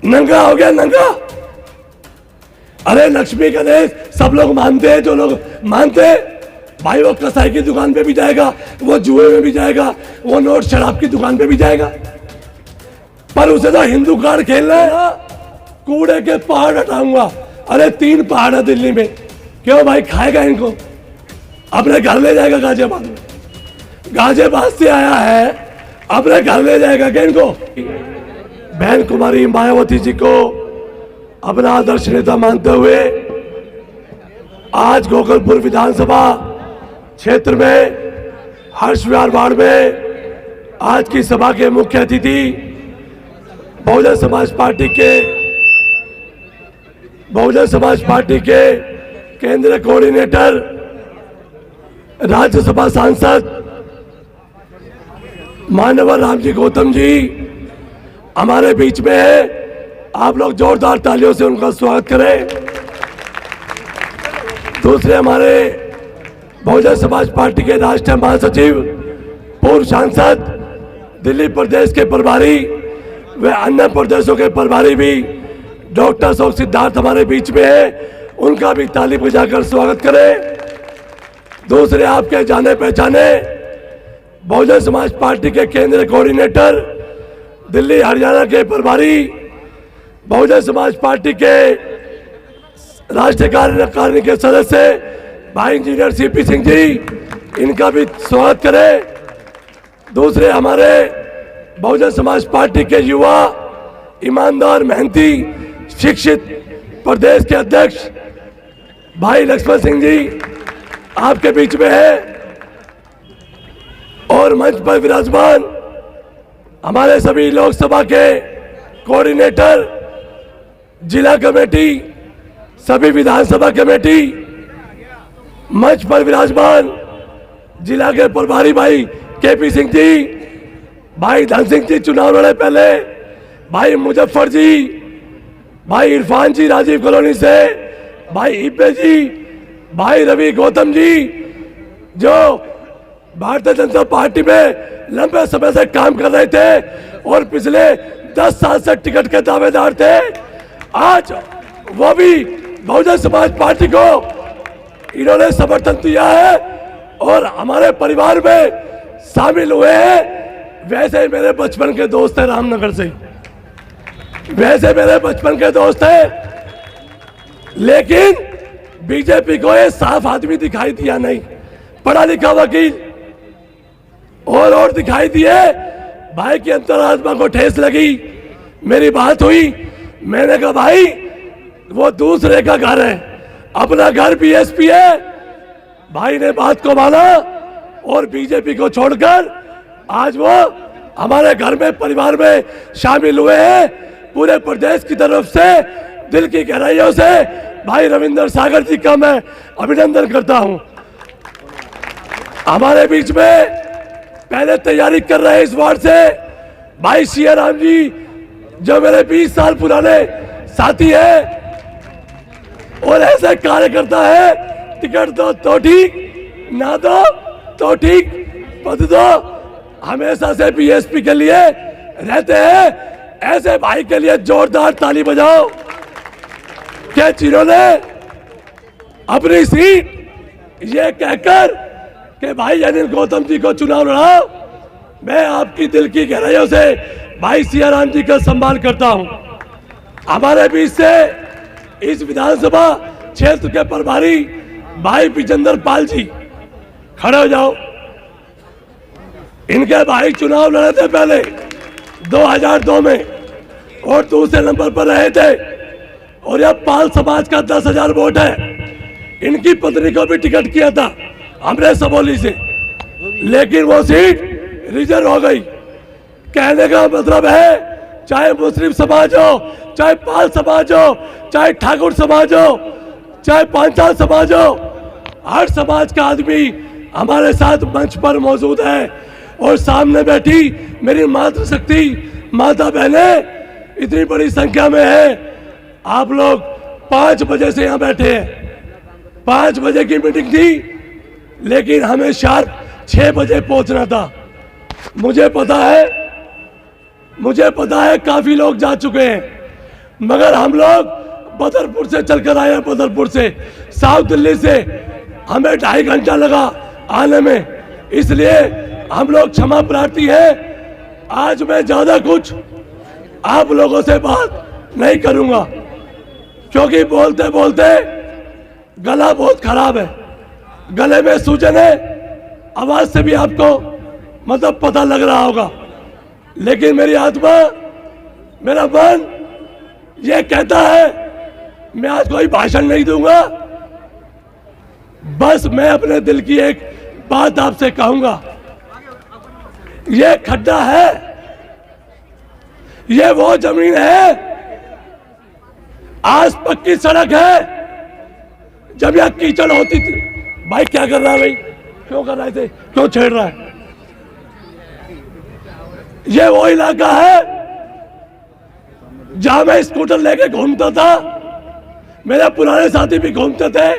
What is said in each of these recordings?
नंगा हो गया नंगा। अरे लक्ष्मी गणेश सब लोग मानते हैं, जो लोग मानते हैं भाई वो कसाई की दुकान पे भी जाएगा, वो जुए में भी जाएगा, वो नोट शराब की दुकान पे भी जाएगा, पर उसे तो हिंदू कार्ड खेलना है। कूड़े के पहाड़ हटाऊंगा। अरे 3 पहाड़ है दिल्ली में, क्यों भाई खाएगा इनको? अपने घर ले जाएगा गाजियाबाद में, गाजियाबाद से आया है अपने घर ले जाएगा क्या इनको? बहन कुमारी मायावती जी को अपना आदर्श नेता मानते हुए आज गोकुलपुर विधानसभा क्षेत्र में हर्ष विहार वार्ड में आज की सभा के मुख्य अतिथि बहुजन समाज पार्टी के केंद्रीय कोऑर्डिनेटर राज्यसभा सांसद मानवर राम जी गौतम जी हमारे बीच में है। आप लोग जोरदार तालियों से उनका स्वागत करें। दूसरे हमारे बहुजन समाज पार्टी के राष्ट्रीय महासचिव पूर्व सांसद दिल्ली प्रदेश के प्रभारी व अन्य प्रदेशों के प्रभारी भी डॉक्टर अशोक सिद्धार्थ हमारे बीच में है, उनका भी ताली बजाकर स्वागत करें। दूसरे आपके जाने पहचाने बहुजन समाज पार्टी के केंद्रीय कोऑर्डिनेटर दिल्ली हरियाणा के प्रभारी बहुजन समाज पार्टी के राष्ट्रीय कार्यकारिणी के सदस्य भाई इंजीनियर सीपी सिंह जी, इनका भी स्वागत करें। दूसरे हमारे बहुजन समाज पार्टी के युवा ईमानदार मेहनती शिक्षित प्रदेश के अध्यक्ष भाई लक्ष्मण सिंह जी आपके बीच में है। और मंच पर विराजमान हमारे सभी लोकसभा के कोऑर्डिनेटर, जिला कमेटी, सभी विधानसभा कमेटी, मंच पर विराजमान जिला के प्रभारी भाई केपी सिंह जी, भाई धन सिंह जी चुनाव लड़े पहले, भाई मुजफ्फर जी, भाई इरफान जी राजीव कॉलोनी से, भाई इब्बे जी, भाई रवि गौतम जी जो भारतीय जनता पार्टी में लंबे समय से काम कर रहे थे और पिछले 10 साल से टिकट के दावेदार थे, आज वो भी बहुजन समाज पार्टी को इन्होंने समर्थन दिया है और हमारे परिवार में शामिल हुए हैं। वैसे ही मेरे बचपन के दोस्त हैं रामनगर से, वैसे मेरे बचपन के दोस्त हैं, लेकिन बीजेपी को ये साफ आदमी दिखाई दिया नहीं, पढ़ा लिखा वकील और दिखाई दिए। भाई की अंतरात्मा को ठेस लगी, मेरी बात हुई, मैंने कहा भाई वो दूसरे का घर है, अपना घर बीएसपी है। भाई ने बात को माना और बीजेपी को छोड़कर आज वो हमारे घर में परिवार में शामिल हुए हैं। पूरे प्रदेश की तरफ से दिल की गहराइयों से भाई रविंद्र सागर जी का मैं अभिनंदन करता हूं। हमारे बीच में पहले तैयारी कर रहे इस वार्ड से भाई सिया राम जी जो मेरे 20 साल पुराने साथी है और ऐसे कार्य करता है, टिकट दो तो ठीक, ना दो तो ठीक, पद दो, हमेशा से बीएसपी के लिए रहते हैं। ऐसे भाई के लिए जोरदार ताली बजाओ क्या जिन्होंने अपनी सीट ये कहकर कि भाई अनिल गौतम जी को चुनाव लड़ाओ। मैं आपकी दिल की गहराइयों से भाई सियाराम जी का सम्मान करता हूं। हमारे बीच से इस विधानसभा क्षेत्र के प्रभारी भाई विजेंद्र पाल जी खड़े हो जाओ। इनके भाई चुनाव लड़े थे पहले 2002 में और दूसरे नंबर पर रहे थे और यह पाल समाज का 10,000 वोट है। इनकी पत्नी को भी टिकट किया था हमने सबोली से, लेकिन वो सीट रिजर्व हो गई। कहने का मतलब है चाहे मुस्लिम समाज हो, चाहे पाल समाज हो, चाहे ठाकुर समाज हो, चाहे पांचाल समाज हो, हर समाज का आदमी हमारे साथ मंच पर मौजूद है। और सामने बैठी मेरी मातृशक्ति माता बहनें इतनी बड़ी संख्या में है। आप लोग 5 बजे से यहाँ बैठे हैं, 5 बजे की मीटिंग थी, लेकिन हमें शार्प 6 बजे पहुंचना था। मुझे पता है काफी लोग जा चुके हैं, मगर हम लोग बदरपुर से चलकर आए हैं, बदरपुर से, साउथ दिल्ली से, हमें 2.5 घंटा लगा आने में, इसलिए हम लोग क्षमा प्रार्थी हैं। आज मैं ज्यादा कुछ आप लोगों से बात नहीं करूंगा, क्योंकि बोलते बोलते गला बहुत खराब है, गले में सूजन है, आवाज से भी आपको मतलब पता लग रहा होगा। लेकिन मेरी आत्मा, मेरा मन ये कहता है, मैं आज कोई भाषण नहीं दूंगा, बस मैं अपने दिल की एक बात आपसे कहूंगा। ये खड्डा है, ये वो जमीन है, आज पक्की सड़क है, जब यह कीचड़ होती थी। भाई क्या कर रहा है भाई, क्यों कर रहे थे, क्यों छेड़ रहा है? ये वो इलाका है जहां मैं स्कूटर लेके घूमता था, मेरे पुराने साथी भी घूमते थे,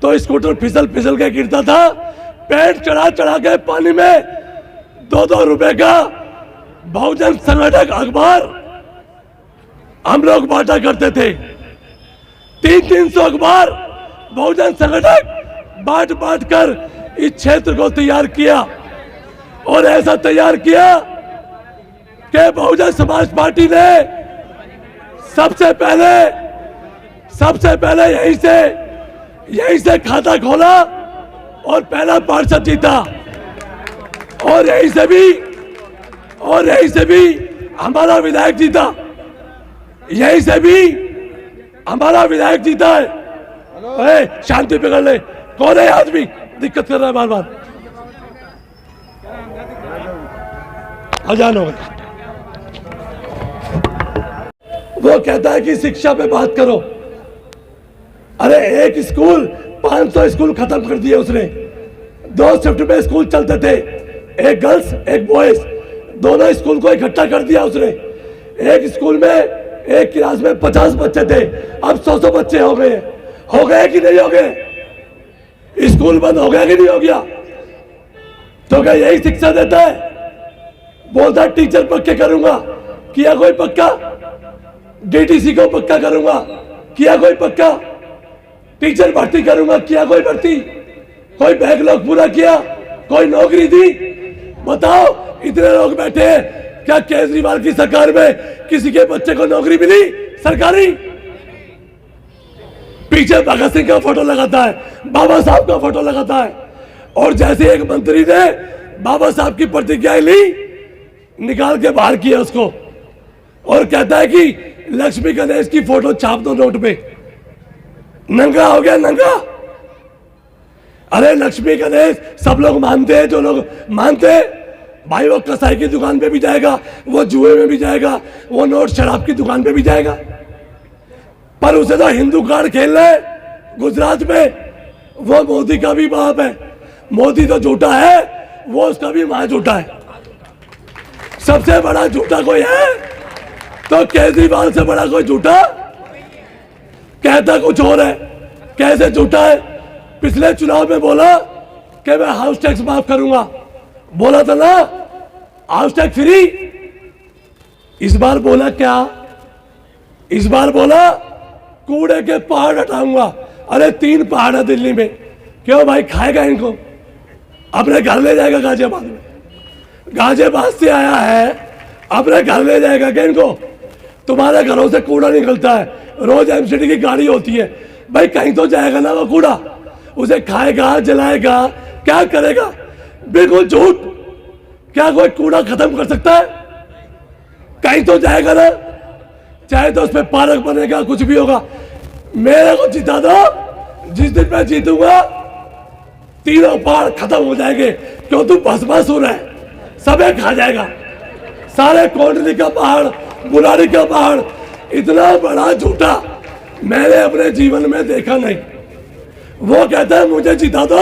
तो स्कूटर फिसल फिसल के गिरता था, पेट चढ़ा चढ़ा के पानी में 2-2 रुपए का बहुजन संगठक अखबार हम लोग बांटा करते थे। 300-300 अखबार बहुजन संगठक बांट बांट कर इस क्षेत्र को तैयार किया, और ऐसा तैयार किया कि बहुजन समाज पार्टी ने सबसे पहले यहीं से खाता खोला और पहला पार्षद जीता, और यहीं से भी हमारा विधायक जीता, यहीं से भी हमारा विधायक जीता है। शांति पकड़ ले, कौन है आदमी दिक्कत कर रहा है बार बार? अजान हो गया। वो कहता है कि शिक्षा पे बात करो। अरे एक स्कूल 500 स्कूल खत्म कर दिए उसने। 2 शिफ्ट में स्कूल चलते थे, एक गर्ल्स एक बॉयज, दोनों स्कूल को इकट्ठा कर दिया उसने। एक स्कूल में एक क्लास में 50 बच्चे थे, अब 100 बच्चे हो गए। हो गए कि नहीं हो गए? स्कूल बंद हो गया कि नहीं हो गया? तो क्या यही शिक्षा देता है? बोलता टीचर पक्के करूंगा, किया कोई पक्का? डीटीसी को पक्का करूंगा, किया कोई पक्का? टीचर भर्ती करूंगा, किया कोई भर्ती? कोई बैकलॉग पूरा किया? कोई नौकरी दी? बताओ, इतने लोग बैठे हैं, क्या केजरीवाल की सरकार में किसी के बच्चे को नौकरी मिली सरकारी? पीछे भगत सिंह का फोटो लगाता है, बाबा साहब का फोटो लगाता है, और जैसे एक मंत्री ने बाबा साहब की प्रतिज्ञा ली, निकाल के बाहर किया उसको, और कहता है कि लक्ष्मी गणेश की फोटो छाप दो नोट पे। नंगा हो गया, नंगा। अरे लक्ष्मी गणेश सब लोग मानते हैं, जो लोग मानते हैं भाई, वो कसाई की दुकान पे भी जाएगा, वो जुए में भी जाएगा, वो नोट शराब की दुकान पे भी जाएगा, पर उसे तो हिंदू कार्ड खेलना है गुजरात में। वो मोदी का भी बाप है, मोदी तो झूठा है, वो उसका भी मां झूठा है। सबसे बड़ा झूठा कोई है तो केजरीवाल से बड़ा कोई झूठा? कहता कुछ और है, कैसे झूठा है? पिछले चुनाव में बोला कि मैं हाउस टैक्स माफ करूंगा, बोला था ना, हाउस टैक्स फ्री। इस बार बोला क्या? इस बार बोला कूड़े के पहाड़ हटाऊंगा। अरे 3 पहाड़ है दिल्ली में, क्यों भाई खाएगा इनको? अपने घर ले जाएगा गाजियाबाद में, गाजियाबाद से आया है, अपने घर ले जाएगा क्या इनको? तुम्हारे घरों से कूड़ा निकलता है, रोज एमसीडी की गाड़ी होती है, भाई कहीं तो जाएगा ना वो कूड़ा, उसे खाएगा, जलाएगा, क्या करेगा? बिल्कुल झूठ। क्या कोई कूड़ा खत्म कर सकता है? कहीं तो जाएगा ना, चाहे तो उस पर पार्क बनेगा, कुछ भी होगा। मेरे को जिता दो, जिस दिन मैं जीतूंगा 3 पहाड़ खत्म हो जाएंगे, क्यों तू भस्मासुर है, सबे खा जाएगा। सारे कोंडली का पहाड़, बुलारी का पहाड़, इतना बड़ा झूठा मैंने अपने जीवन में देखा नहीं। वो कहता है मुझे जिता दो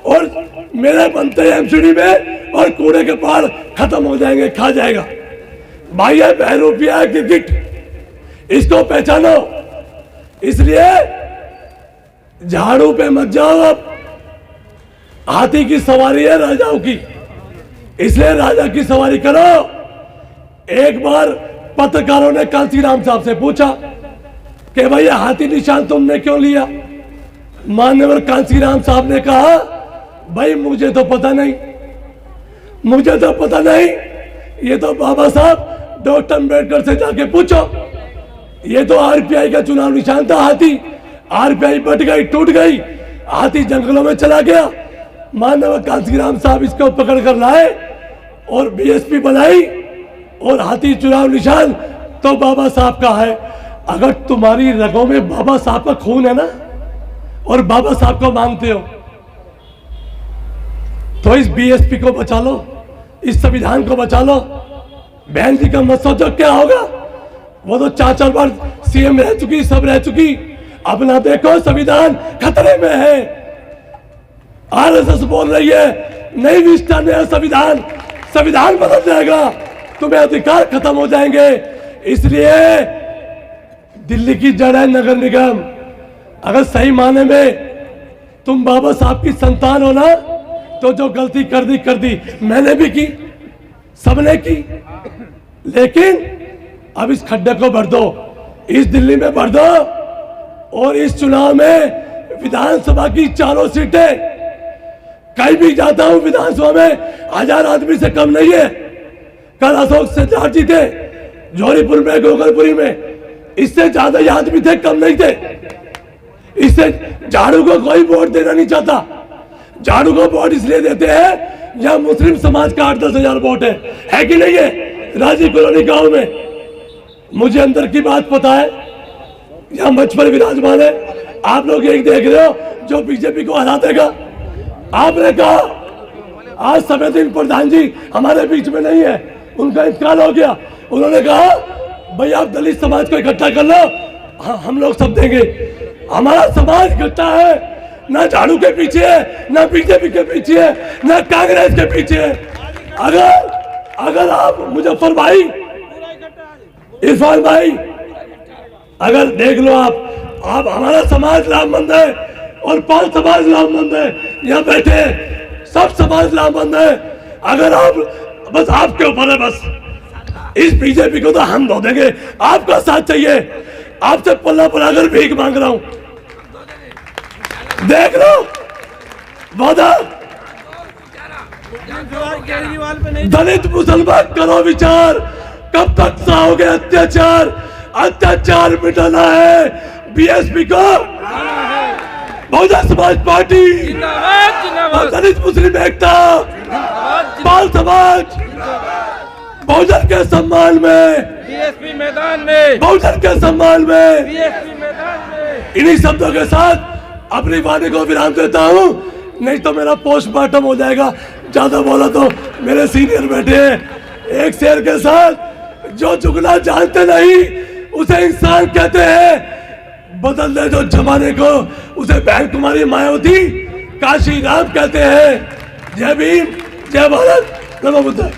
और मेरे बनते एमसीडी में, और कूड़े के पहाड़ खत्म हो जाएंगे, खा जाएगा। भाई ये बहरूपिया क्रिकेट, इसको पहचानो। इसलिए झाड़ू पे मत जाओ, अब हाथी की सवारी है राजाओं की, इसलिए राजा की सवारी करो। एक बार पत्रकारों ने कांसीराम साहब से पूछा कि भाई ये हाथी निशान तुमने क्यों लिया। मान्यवर कांसीराम साहब ने कहा भाई मुझे तो पता नहीं, मुझे तो पता नहीं, ये तो बाबा साहब डॉक्टर अम्बेडकर से जाके पूछो। ये तो आरपीआई का चुनाव निशान था हाथी, आरपीआई बट गई, टूट गई, हाथी जंगलों में चला गया। मानव कांसीराम साहब इसको पकड़ कर लाए और बीएसपी बनाई और हाथी चुनाव निशान तो बाबा साहब का है। अगर तुम्हारी रगों में बाबा साहब का खून है ना और बाबा साहब को मानते हो तो इस बीएसपी को बचा लो, इस संविधान को बचा लो। बहन जी का मत सोचो क्या होगा, वो तो 4-4 बार सीएम रह चुकी, सब रह चुकी। अपना देखो संविधान खतरे में है। आरएसएस बोल रही है नहीं विस्टा नया संविधान, संविधान बदल जाएगा, तुम्हें अधिकार खत्म हो जाएंगे। इसलिए दिल्ली की जड़ है नगर निगम। अगर सही माने में तुम बाबा साहब की संतान हो ना तो जो गलती कर दी, मैंने भी की, सबने की, लेकिन अब इस खड्डे को भर दो, इस दिल्ली में भर दो और इस चुनाव में विधानसभा की 4 सीटें, कहीं भी जाता हूं विधानसभा में 1000 आदमी से कम नहीं है। कल अशोक सिद्धार्थ जी थे जौहरीपुर में, गोगलपुरी में, इससे ज्यादा ही आदमी थे, कम नहीं थे। इससे झाड़ू को कोई वोट देना नहीं चाहता। झाड़ू को वोट इसलिए देते हैं यहां मुस्लिम समाज का 8-10 हजार वोट है कि नहीं है? राजीव कॉलोनी गांव में मुझे अंदर की बात पता है, यहां मंच पर विराजमान है, आप लोग एक देख रहे हो जो बीजेपी को हरा देगा। आपने कहा आज सफेदीन प्रधान जी हमारे बीच में नहीं है, उनका इंतकाल हो गया। उन्होंने कहा भाई आप दलित समाज को इकट्ठा कर लो, हम लोग सब देंगे। हमारा समाज इकट्ठा है, ना झाड़ू के पीछे है, ना बीजेपी के पीछे है, ना कांग्रेस के पीछे है। अगर आप मुजफ्फर भाई, इरफान भाई, अगर देख लो आप हमारा समाज लामबंद है और 5 समाज लामबंद है, यहाँ बैठे सब समाज लामबंद है। अगर आप बस आपके ऊपर है, बस इस बीजेपी को तो हम धो देंगे। आपका साथ चाहिए, आपसे पल्ला पड़ाकर भीख मांग रहा हूं, देख लो वादा। दलित मुसलमान करो विचार, कब तक सहोगे अत्याचार? अत्याचार मिटाना है बीएसपी को, बहुजन समाज पार्टी, दलित मुस्लिम एकता, बाल समाज, बहुजन के सम्मान में बीएसपी मैदान में, बहुजन के सम्मान में, बीएसपी मैदान में। इन्हीं शब्दों के साथ अपनी वाणी को विराम देता हूं, नहीं तो मेरा पोस्टमार्टम हो जाएगा। ज्यादा बोला तो मेरे सीनियर बैठे हैं। एक शेर के साथ, जो जुगला जानते नहीं उसे इंसान कहते हैं, बदल दे जो जमाने को उसे बहन कुमारी मायावती काशी राम कहते हैं। जय भीम, जय भारत, नमो बुद्धाय।